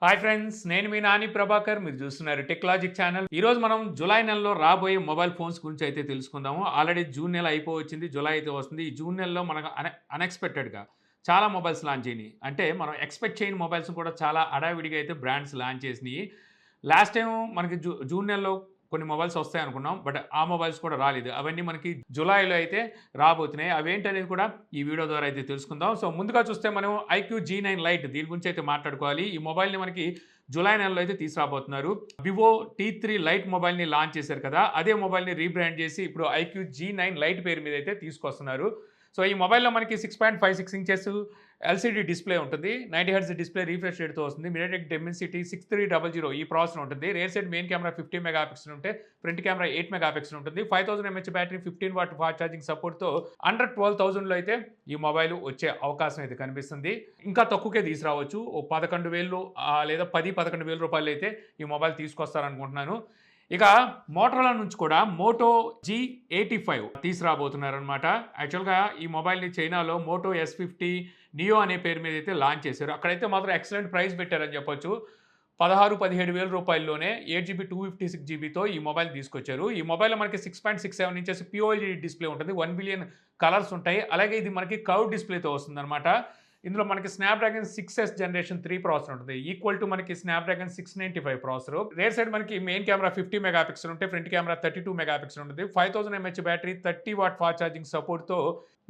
Hi friends, నేను మీ నాని ప్రభాకర్. మీరు చూస్తున్నారు టెక్లాజిక్ ఛానల్. ఈరోజు మనం జూలై నెలలో రాబోయే మొబైల్ ఫోన్స్ గురించి అయితే తెలుసుకుందాము. ఆల్రెడీ జూన్ నెల అయిపోవచ్చింది, జూలై అయితే వస్తుంది. ఈ జూన్ నెలలో మనకు అన్ఎక్స్పెక్టెడ్గా చాలా మొబైల్స్ లాంచ్ అయినాయి. అంటే మనం ఎక్స్పెక్ట్ చేయని మొబైల్స్ కూడా చాలా హడావిడిగా అయితే బ్రాండ్స్ లాంచ్ చేసినాయి. లాస్ట్ టైం మనకి జూన్ నెలలో కొన్ని మొబైల్స్ వస్తాయి అనుకున్నాం, బట్ ఆ మొబైల్స్ కూడా రాలేదు. అవన్నీ మనకి జూలైలో అయితే రాబోతున్నాయి. అవేంటనేది కూడా ఈ వీడియో ద్వారా అయితే తెలుసుకుందాం. సో ముందుగా చూస్తే మనం ఐక్యూ G9 లైట్ దీని గురించి అయితే మాట్లాడుకోవాలి. ఈ మొబైల్ని మనకి జూలై నెలలో అయితే తీసుకురాబోతున్నారు. వివో T3 లైట్ మొబైల్ని లాంచ్ చేశారు కదా, అదే మొబైల్ని రీబ్రాండ్ చేసి ఇప్పుడు ఐక్యూ G9 లైట్ పేరు మీద అయితే తీసుకొస్తున్నారు. సో ఈ మొబైల్లో మనకి 6.56 ఇంచెస్ ఎల్సీడీ డిస్ప్లే ఉంటుంది. 90 హెర్ట్జ్ డిస్ప్లే రీఫ్రెష్ రేట్తో వస్తుంది. మీడియాటెక్ డెమెన్సిటీ 6300 ఈ ప్రాసెసర్ ఉంటుంది. Rear side main camera 50 megapixel ఉంటే ఫ్రంట్ కెమెరా 8 మెగాపిక్సెల్ ఉంటుంది. 5000 mAh battery, 15 what fast charging సపోర్ట్తో అండర్ 12,000లో అయితే ఈ మొబైల్ వచ్చే అవకాశం అయితే కనిపిస్తుంది. ఇంకా తక్కువకే తీసుకురావచ్చు. ఓ 11,000 లేదా 10-11,000 రూపాయలు అయితే ఈ మొబైల్ తీసుకొస్తారనుకుంటున్నాను. ఇక మోటరోలా నుంచి కూడా మోటో G85 తీసుకురాబోతున్నారనమాట. యాక్చువల్గా ఈ మొబైల్ని చైనాలో మోటో S50 నియో అనే పేరు మీద అయితే లాంచ్ చేశారు. అక్కడైతే మాత్రం ఎక్సలెంట్ ప్రైస్ పెట్టారని చెప్పొచ్చు. 16-17,000 రూపాయల్లోనే 8GB 256GBతో ఈ మొబైల్ తీసుకొచ్చారు. ఈ మొబైల్లో మనకి 6.67 ఇంచెస్ POLED డిస్ప్లే ఉంటుంది. 1 బిలియన్ కలర్స్ ఉంటాయి. అలాగే ఇది మనకి కర్వ్ డిస్ప్లేతో వస్తుందన్నమాట. ఇందులో మనకి స్నాప్డ్రాగన్ 6S జనరేషన్ 3 ప్రాసెసర్ ఉంటుంది. ఈక్వల్ టు మనకి స్నాప్డ్రాగన్ 695 ప్రాసెసర్. రేర్ సైడ్ మనకి మెయిన్ కెమెరా 50 మెగాపిక్సెల్ ఉంటే ఫ్రంట్ కెమెరా 32 మెగాపిక్సెల్ ఉంటుంది. 5000 mAh battery, 30 what fast charging సపోర్ట్తో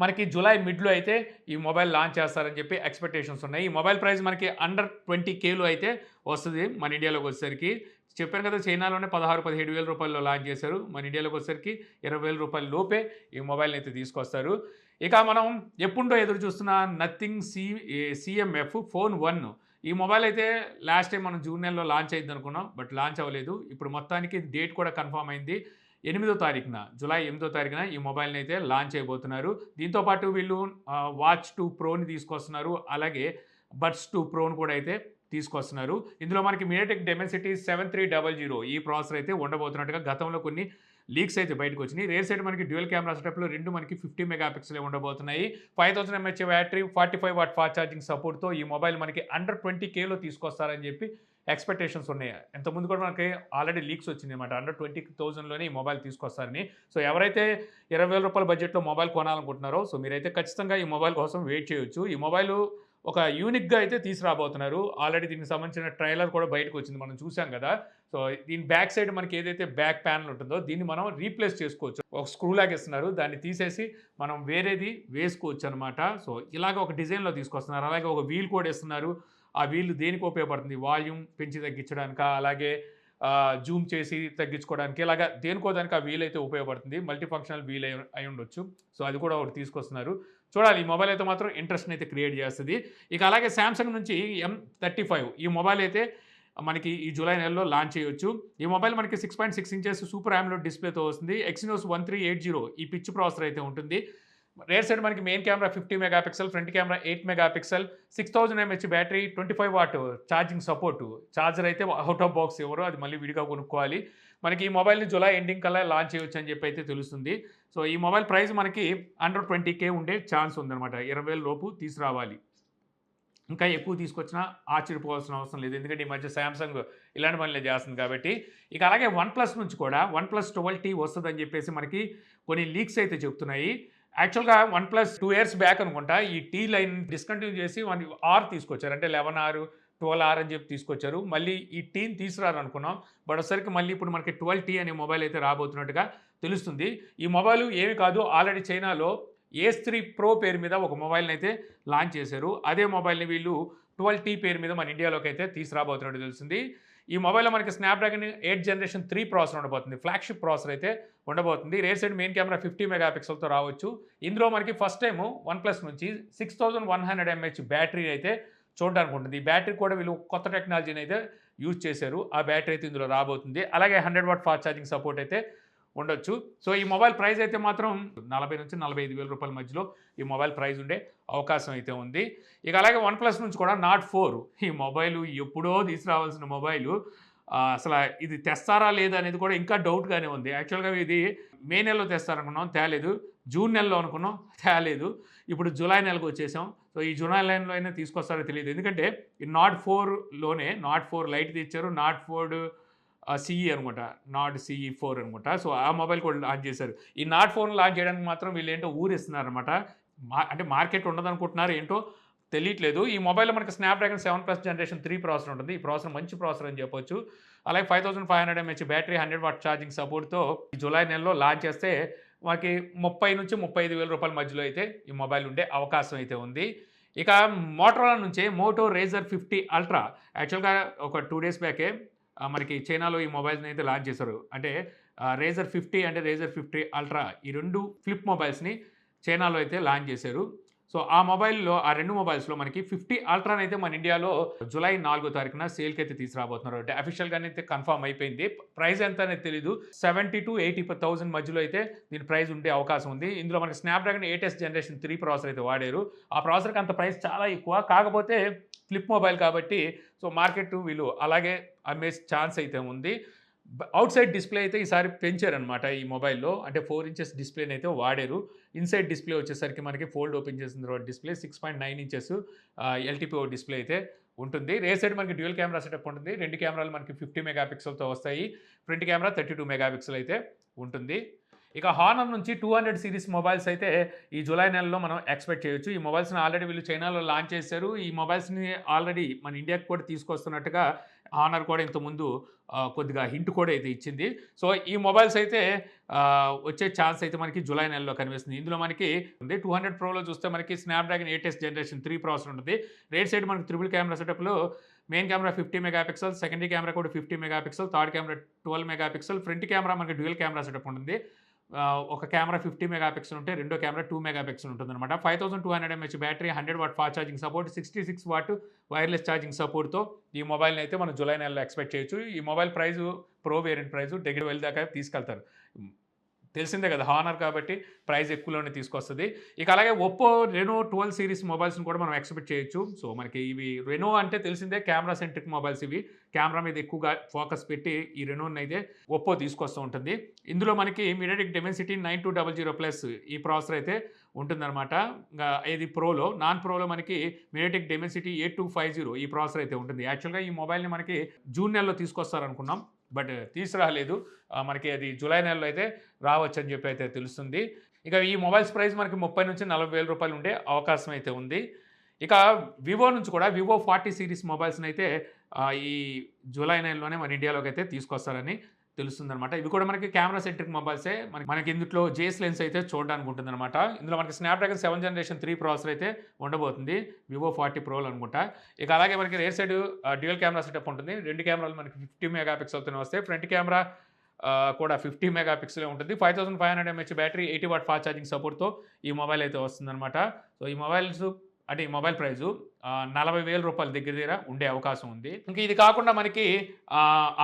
మనకి జూలై మిడ్లో అయితే ఈ మొబైల్ లాంచ్ చేస్తారని చెప్పి ఎక్స్పెక్టేషన్స్ ఉన్నాయి. ఈ మొబైల్ ప్రైస్ మనకి అండర్ 20Kలో అయితే వస్తుంది మన ఇండియాలోకి వచ్చేసరికి. చెప్పాను కదా, చైనాలోనే 16-17,000 రూపాయల్లో లాంచ్ చేశారు. మన ఇండియాలోకి వచ్చేసరికి 20,000 రూపాయల లోపే ఈ మొబైల్ని అయితే తీసుకొస్తారు. ఇక మనం ఎప్పుడో ఎదురు చూస్తున్న నథింగ్ CMF ఫోన్ 1 ఈ మొబైల్ అయితే లాస్ట్ టైం మనం జూన్ నెలలో లాంచ్ అయింది అనుకున్నాం, బట్ లాంచ్ అవ్వలేదు. ఇప్పుడు మొత్తానికి డేట్ కూడా కన్ఫర్మ్ అయింది. జూలై 8వ తారీఖున ఈ మొబైల్ని అయితే లాంచ్ అయిపోతున్నారు. దీంతోపాటు వీళ్ళు వాచ్ 2 ప్రోని తీసుకొస్తున్నారు. అలాగే బడ్స్ 2 ప్రోని కూడా అయితే తీసుకొస్తున్నారు. ఇందులో మనకి మీడియాటెక్ డెమెన్సిటీ 7300 ఈ ప్రాసెసర్ అయితే ఉండబోతున్నట్టుగా గతంలో కొన్ని లీక్స్ అయితే బయటకు వచ్చినాయి. రేర్ సైడ్ మనకి డ్యూయల్ కెమెరా సెటప్లో రెండు మనకి 50 మెగాపిక్సెల్ ఉండబోతున్నాయి. 5000 mAh battery, 45 what fast charging సపోర్ట్తో ఈ మొబైల్ మనకి అండర్ 20Kలో తీసుకొస్తారని చెప్పి ఎక్స్పెక్టేషన్స్ ఉన్నాయి. ఇంతకుముందు కూడా మనకి ఆల్రెడీ లీక్స్ వచ్చింది అనమాట, అండర్ 20,000లోనే ఈ మొబైల్ తీసుకొస్తారని. సో ఎవరైతే 20,000 రూపాయల బడ్జెట్లో మొబైల్ కొనాలనుకుంటున్నారో సో మీరైతే ఖచ్చితంగా ఈ మొబైల్ కోసం వెయిట్ చేయొచ్చు. ఈ మొబైల్ ఒక యూనిక్గా అయితే తీసుకురాబోతున్నారు. ఆల్రెడీ దీనికి సంబంధించిన ట్రైలర్ కూడా బయటకు వచ్చింది, మనం చూసాం కదా. సో దీని బ్యాక్ సైడ్ మనకి ఏదైతే బ్యాక్ ప్యానల్ ఉంటుందో దీన్ని మనం రీప్లేస్ చేసుకోవచ్చు. ఒక స్క్రూ లాగా ఇస్తున్నారు, దాన్ని తీసేసి మనం వేరేది వేసుకోవచ్చు అనమాట. సో ఇలాగ ఒక డిజైన్లో తీసుకొస్తున్నారు. అలాగే ఒక వీల్ కూడా ఇస్తున్నారు. ఆ వీల్ దేనికి ఉపయోగపడుతుంది? వాల్యూమ్ పెంచి తగ్గించడానిక, అలాగే జూమ్ చేసి తగ్గించుకోవడానికి, ఇలాగా దేనికో దానికి ఆ వీల్ అయితే ఉపయోగపడుతుంది. మల్టీ ఫంక్షనల్ వీల్ అయి ఉండొచ్చు. సో అది కూడా ఒకటి తీసుకొస్తున్నారు. చూడాలి, ఈ మొబైల్ అయితే మాత్రం ఇంట్రెస్ట్ని అయితే క్రియేట్ చేస్తుంది. ఇక అలాగే శాంసంగ్ నుంచి M35 ఈ మొబైల్ అయితే మనకి ఈ జూలై నెలలో లాంచ్ చేయొచ్చు. ఈ మొబైల్ మనకి 6.6 ఇంచెస్ సూపర్ AMOLED డిస్ప్లేతో వస్తుంది. Exynos 1380 ఈ పిచ్ ప్రాసెసర్ అయితే ఉంటుంది. రేర్ సైడ్ మనకి main camera 50 megapixel, front camera 8 megapixel, 6000 mAh battery, 25 what charging support. Charger అయితే అవుట్ ఆఫ్ బాక్స్ ఎవరో, అది మళ్ళీ విడిగా కొనుక్కోవాలి. మనకి ఈ మొబైల్ని జూలై ఎండింగ్ కల్లా లాంచ్ చేయొచ్చు అని చెప్పి అయితే తెలుస్తుంది. సో ఈ మొబైల్ ప్రైస్ మనకి అండర్ 20K ఉండే ఛాన్స్ ఉందన్నమాట. 20,000 లోపు తీసుకురావాలి. ఇంకా ఎక్కువ తీసుకొచ్చినా ఆశ్చర్యపోవాల్సిన అవసరం లేదు, ఎందుకంటే ఈ మధ్య శాంసంగ్ ఇలాంటి పనులే చేస్తుంది కాబట్టి. ఇక అలాగే వన్ప్లస్ నుంచి కూడా OnePlus 12T వస్తుందని చెప్పేసి మనకి కొన్ని లీక్స్ అయితే చెప్తున్నాయి. యాక్చువల్గా OnePlus 2 years బ్యాక్ అనుకుంటా ఈ టీ లైన్ డిస్కంటిన్యూ చేసి R తీసుకొచ్చారు. అంటే 11R 12R అని చెప్పి తీసుకొచ్చారు. మళ్ళీ ఈ టీని తీసుకురారు అనుకున్నాం, బట్ ఒకసారికి మళ్ళీ ఇప్పుడు మనకి 12T అనే మొబైల్ అయితే రాబోతున్నట్టుగా తెలుస్తుంది. ఈ మొబైల్ ఏమి కాదు, ఆల్రెడీ చైనాలో A3 Pro పేరు మీద ఒక మొబైల్ని అయితే లాంచ్ చేశారు. అదే మొబైల్ని వీళ్ళు 12T పేరు మీద మన ఇండియాలోకి అయితే తీసుకురాబోతున్నట్టు తెలిసింది. ఈ మొబైల్లో మనకి స్నాప్డ్రాగన్ 8 జనరేషన్ 3 ప్రాసెసర్ ఉండబోతుంది. ఫ్లాగ్షిప్ ప్రాసెసర్ అయితే ఉండబోతుంది. రేర్ సైడ్ మెయిన్ కెమెరా 50 మెగాపిక్సెల్తో రావచ్చు. ఇందులో మనకి ఫస్ట్ టైం OnePlus నుంచి 6100 mAh బ్యాటరీ అయితే చూడడానికి ఉంటుంది. ఈ బ్యాటరీ కూడా వీళ్ళు కొత్త టెక్నాలజీని అయితే యూజ్ చేశారు. ఆ బ్యాటరీ అయితే ఇందులో రాబోతుంది. అలాగే 100 వాట్ ఫాస్ట్ ఛార్జింగ్ సపోర్ట్ అయితే ఉండొచ్చు. సో ఈ మొబైల్ ప్రైస్ అయితే మాత్రం 40,000-45,000 రూపాయల మధ్యలో ఈ మొబైల్ ప్రైస్ ఉండే అవకాశం అయితే ఉంది. ఇక అలాగే OnePlus నుంచి కూడా Nord 4 ఈ మొబైల్ ఎప్పుడో తీసుకురావాల్సిన మొబైలు అసలు ఇది తెస్తారా లేదా అనేది కూడా ఇంకా డౌట్గానే ఉంది. యాక్చువల్గా ఇది మే నెలలో తెస్తారనుకున్నాం, తేలేదు. జూన్ నెలలో అనుకున్నాం, తేలేదు. ఇప్పుడు జూలై నెలకు వచ్చేసాం. సో ఈ జూలై నెలలో అయినా తీసుకొస్తారో తెలియదు. ఎందుకంటే ఈ నాట్ 4లోనే నాట్ 4 లైట్ తెచ్చారు. నాట్ 4 సీఈ అనుకుంటా. నాట్ సీఈ 4 అనుకుంటా. సో ఆ మొబైల్ కూడా లాంచ్ చేశారు. ఈ నాట్ 4 లాంచ్ చేయడానికి మాత్రం వీళ్ళు ఏంటో ఊరిస్తున్నారనమాట. అంటే మార్కెట్ ఉండదనుకుంటున్నారు ఏంటో తెలియట్లేదు. ఈ మొబైల్‌లో మనకి స్నాప్‌డ్రాగన్ 7+ జనరేషన్ 3 ప్రాసెసర్ ఉంటుంది. ఈ ప్రాసెసర్ మంచి ప్రాసెసర్ అని చెప్పొచ్చు. అలాగే 5500 ఎంహెచ్ బ్యాటరీ, 100 వాట్ ఛార్జింగ్ సపోర్ట్‌తో ఈ జూలై నెలలో లాంచ్ చేస్తే మనకి 30,000-35,000 రూపాయల మధ్యలో అయితే ఈ మొబైల్ ఉండే అవకాశం అయితే ఉంది. ఇక మోటరోలా నుంచే మోటో రేజర్ 50 అల్ట్రా యాక్చువల్‌గా ఒక 2 డేస్ బ్యాకే మనకి చైనాలో ఈ మొబైల్స్‌ని అయితే లాంచ్ చేశారు. అంటే రేజర్ 50 అంటే రేజర్ 50 అల్ట్రా ఈ 2 ఫ్లిప్ మొబైల్స్‌ని చైనాలో అయితే లాంచ్ చేశారు. సో ఆ మొబైల్‌లో ఆ 2 మొబైల్స్‌లో మనకి 50 అల్ట్రానైతే మన ఇండియాలో జూలై 4 తారీఖున సేల్‌కి అయితే తీసుకురాబోతున్నారు. అంటే అఫీషియల్‌గానే అయితే కన్ఫర్మ్ అయిపోయింది. ప్రైస్ ఎంత అనేది తెలీదు. 70,000-80,000 మధ్యలో అయితే దీని ప్రైస్ ఉండే అవకాశం ఉంది. ఇందులో మనకి స్నాప్‌డ్రాగన్ 8s జనరేషన్ 3 ప్రాసెసర్ అయితే వాడారు. ఆ ప్రాసెసర్‌కి అంత ప్రైస్ చాలా ఎక్కువ. కాకపోతే ఫ్లిప్ మొబైల్ కాబట్టి సో మార్కెట్ వీళ్ళు అలాగే అమ్మే ఛాన్స్ అయితే ఉంది. అవుట్ సైడ్ డిస్‌ప్లే అయితే ఈసారి పెంచారనమాట ఈ మొబైల్‌లో. అంటే 4 ఇంచెస్ డిస్‌ప్లేని అయితే వాడారు. ఇన్‌సైడ్ డిస్‌ప్లే వచ్చేసరికి మనకి ఫోల్డ్ ఓపెన్ చేసిన తర్వాత డిస్‌ప్లే 6.9 ఇంచెస్ ఎల్‌టిపిఓ డిస్‌ప్లే అయితే ఉంటుంది. రేర్ సైడ్ మనకి డ్యూయల్ కెమెరా సెటప్ ఉంటుంది. 2 కెమెరాలు మనకి 50 మెగా పిక్సెల్‌తో వస్తాయి. ఫ్రంట్ కెమెరా 32 మెగా పిక్సెల్ అయితే ఉంటుంది. ఇక హానర్ నుంచి 200 సిరీస్ మొబైల్స్ అయితే ఈ జూలై నెలలో మనం ఎక్స్‌పెక్ట్ చేయొచ్చు. ఈ మొబైల్స్‌ని ఆల్రెడీ వీళ్ళు చైనాలో లాంచ్ చేశారు. ఈ మొబైల్స్‌ని ఆల్రెడీ మన ఇండియాకి కూడా తీసుకొస్తున్నట్టుగా హానర్ కూడా ఇంతకుముందు కొద్దిగా హింట్ కూడా అయితే ఇచ్చింది. సో ఈ మొబైల్స్ అయితే వచ్చే ఛాన్స్ అయితే మనకి జూలై నెలలో కనిపిస్తుంది. ఇందులో మనకి 200 ప్రోలో చూస్తే మనకి స్నాప్‌డ్రాగన్ 8s జనరేషన్ 3 ప్రాసెసర్ ఉంటుంది. రేర్ సైడ్ మనకి ట్రిపుల్ కెమెరా సెటప్‌లో main camera 50 mega pixel, secondary camera కూడా 50 mega pixel, third camera 12 mega pixel, front camera మనకి డ్యూయల్ కెమెరా సెటప్ ఉంటుంది. ఒక కెమెరా 50 మెగా పిక్సెల్ ఉంటే రెండో కెమెరా 2 మెగా పిక్సెల్ ఉంటుందన్నమాట. 5200 mAh battery, 100 watt fast charging support, 66 watt wireless charging సపోర్ట్‌తో ఈ మొబైల్‌ని అయితే మనం జూలై నెలలో ఎక్స్‌పెక్ట్ చేయొచ్చు. ఈ mobile price pro variant price దగ్గర వెళ్ళి దాకా తీసుకెళ్తారు. తెలిసిందే కదా హానర్ కాబట్టి ప్రైస్ ఎక్కువలోనే తీసుకొస్తది. ఇక అలాగే ఒప్పో రెనో 12 సిరీస్ మొబైల్స్‌ని కూడా మనం ఎక్స్‌పెక్ట్ చేయొచ్చు. సో మనకి ఇవి రెనో అంటే తెలిసిందే కెమెరా సెంట్రిక్ మొబైల్స్ ఇవి. కెమెరా మీద ఎక్కువగా ఫోకస్ పెట్టి ఈ రెనోని అయితే ఒప్పో తీసుకొస్తూ ఉంటుంది. ఇందులో మనకి మీడియాటెక్ డెమెన్సిటీ 9200+ ఈ ప్రాసెసర్ అయితే ఉంటుందన్నమాట. ఇది ప్రోలో. నాన్ ప్రోలో మనకి మీడియాటెక్ డెమెన్సిటీ 8250 ఈ ప్రాసెసర్ అయితే ఉంటుంది. యాక్చువల్‌గా ఈ మొబైల్‌ని మనకి జూన్ నెలలో తీసుకొస్తారనుకున్నాం. బట్ తీసుకురాలేదు. మనకి అది జూలై నెలలో అయితే రావచ్చని చెప్పి అయితే తెలుస్తుంది. ఇక ఈ మొబైల్స్ ప్రైస్ మనకి 30,000-40,000 రూపాయలు ఉండే అవకాశం అయితే ఉంది. ఇక వివో నుంచి కూడా వివో 40 సిరీస్ మొబైల్స్‌ని అయితే ఈ జూలై నెలలోనే మన ఇండియాలోకి అయితే తీసుకొస్తారని తెలుస్తుందనమాట. ఇవి కూడా మనకి కెమెరా సెంట్రిక్ మొబైల్సే. మనకి ఇందులో జేఎస్ లెన్స్ అయితే చూడడానికి ఉంటుందన్నమాట. ఇందులో మనకి స్నాప్‌డ్రాగన్ 7 జనరేషన్ 3 ప్రాసెసర్ అయితే ఉండబోతుంది. వివో 40 ప్రోలో అనుకుంటా. ఇక అలాగే మనకి rare side dual camera setup ఉంటుంది. 2 కెమెరాలు మనకి 50 మెగా పిక్సెల్‌తోనే వస్తాయి. ఫ్రంట్ కెమెరా కూడా 50 మెగా పిక్సెలే ఉంటుంది. 5500 mAh battery, 80 watt fast charging సపోర్ట్‌తో ఈ మొబైల్ అయితే వస్తుందనమాట. సో ఈ మొబైల్ ప్రైజు 40,000 రూపాయల దగ్గర ఉండే అవకాశం ఉంది. ఇంకా ఇది కాకుండా మనకి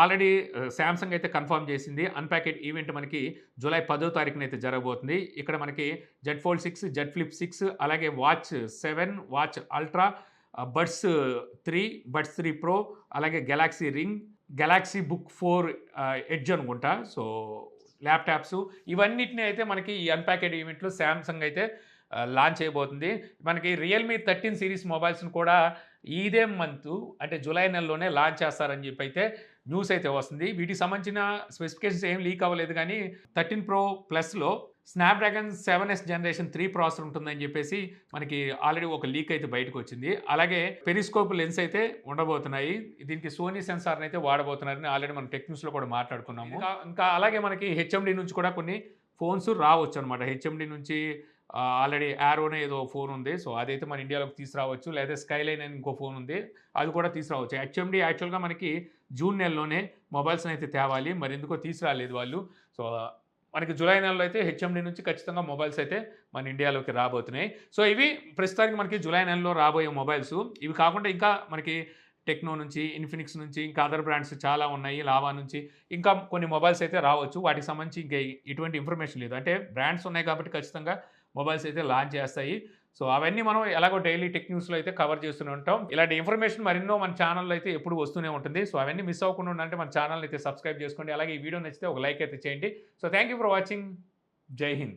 ఆల్రెడీ శాంసంగ్ అయితే కన్ఫర్మ్ చేసింది. అన్‌ప్యాకెడ్ ఈవెంట్ మనకి జూలై 10వ తారీఖున అయితే జరగబోతుంది. ఇక్కడ మనకి జెడ్ ఫోల్డ్ 6, జెడ్ ఫ్లిప్ 6 అలాగే watch 7, watch ultra, buds 3, buds 3 pro అలాగే Galaxy ring, Galaxy book 4 edge అనుకుంటా. సో ల్యాప్‌టాప్స్ ఇవన్నిటిని అయితే మనకి ఈ అన్‌ప్యాకెడ్ ఈవెంట్‌లో శాంసంగ్ అయితే లాంచ్ చేయబోతుంది. మనకి రియల్‌మీ 13 సిరీస్ మొబైల్స్‌ని కూడా ఇదే మంత్ అంటే జూలై నెలలోనే లాంచ్ చేస్తారని చెప్పి అయితే న్యూస్ అయితే వస్తుంది. వీటికి సంబంధించిన స్పెసిఫికేషన్స్ ఏం లీక్ అవ్వలేదు కానీ 13 ప్రో ప్లస్‌లో స్నాప్‌డ్రాగన్ 7s జనరేషన్ 3 ప్రాసెసర్ ఉంటుందని చెప్పేసి మనకి ఆల్రెడీ ఒక లీక్ అయితే బయటకు వచ్చింది. అలాగే పెరిస్కోప్ లెన్స్ అయితే ఉండబోతున్నాయి. దీనికి సోనీ సెన్సార్‌ని అయితే వాడబోతున్నారని ఆల్రెడీ మనం టెక్ న్యూస్‌లో కూడా మాట్లాడుకున్నాము. ఇంకా అలాగే మనకి హెచ్ఎండీ నుంచి కూడా కొన్ని ఫోన్స్ రావచ్చు అనమాట. హెచ్ఎండీ నుంచి ఆల్రెడీ యారోనే ఏదో ఫోన్ ఉంది. సో అదైతే మన ఇండియాలోకి తీసుకురావచ్చు. లేదా స్కైలైన్ అని ఇంకో ఫోన్ ఉంది. అది కూడా తీసుకురావచ్చు. హెచ్ఎండీ యాక్చువల్‌గా మనకి జూన్ నెలలోనే మొబైల్స్‌ని అయితే తేవాలి. మరి ఎందుకో తీసుకురాలేదు వాళ్ళు. సో మనకి జూలై నెలలో అయితే హెచ్ఎండీ నుంచి ఖచ్చితంగా మొబైల్స్ అయితే మన ఇండియాలోకి రాబోతున్నాయి. సో ఇవి ప్రస్తుతానికి మనకి జూలై నెలలో రాబోయే మొబైల్స్. ఇవి కాకుండా ఇంకా మనకి టెక్నో నుంచి, ఇన్ఫినిక్స్ నుంచి ఇంకా అదర్ బ్రాండ్స్ చాలా ఉన్నాయి. లావా నుంచి ఇంకా కొన్ని మొబైల్స్ అయితే రావచ్చు. వాటికి సంబంధించి ఇంకా ఎటువంటి ఇన్ఫర్మేషన్ లేదు. అంటే బ్రాండ్స్ ఉన్నాయి కాబట్టి ఖచ్చితంగా మొబైల్స్ అయితే లాంచ్ చేస్తాయి. సో అవన్నీ మనం ఎలాగో డైలీ టెక్ న్యూస్‌లో అయితే కవర్ చేస్తూనే ఉంటాం. ఇలాంటి ఇన్ఫర్మేషన్ మరెన్నో మన ఛానల్‌లో అయితే ఎప్పుడు వస్తూనే ఉంటుంది. సో అవన్నీ మిస్ అవ్వకుండా ఉండాలంటే మన ఛానల్‌ని అయితే సబ్స్క్రైబ్ చేసుకోండి. అలాగే ఈ వీడియో నచ్చితే ఒక లైక్ అయితే చేయండి. So thank you for watching. జై హింద్.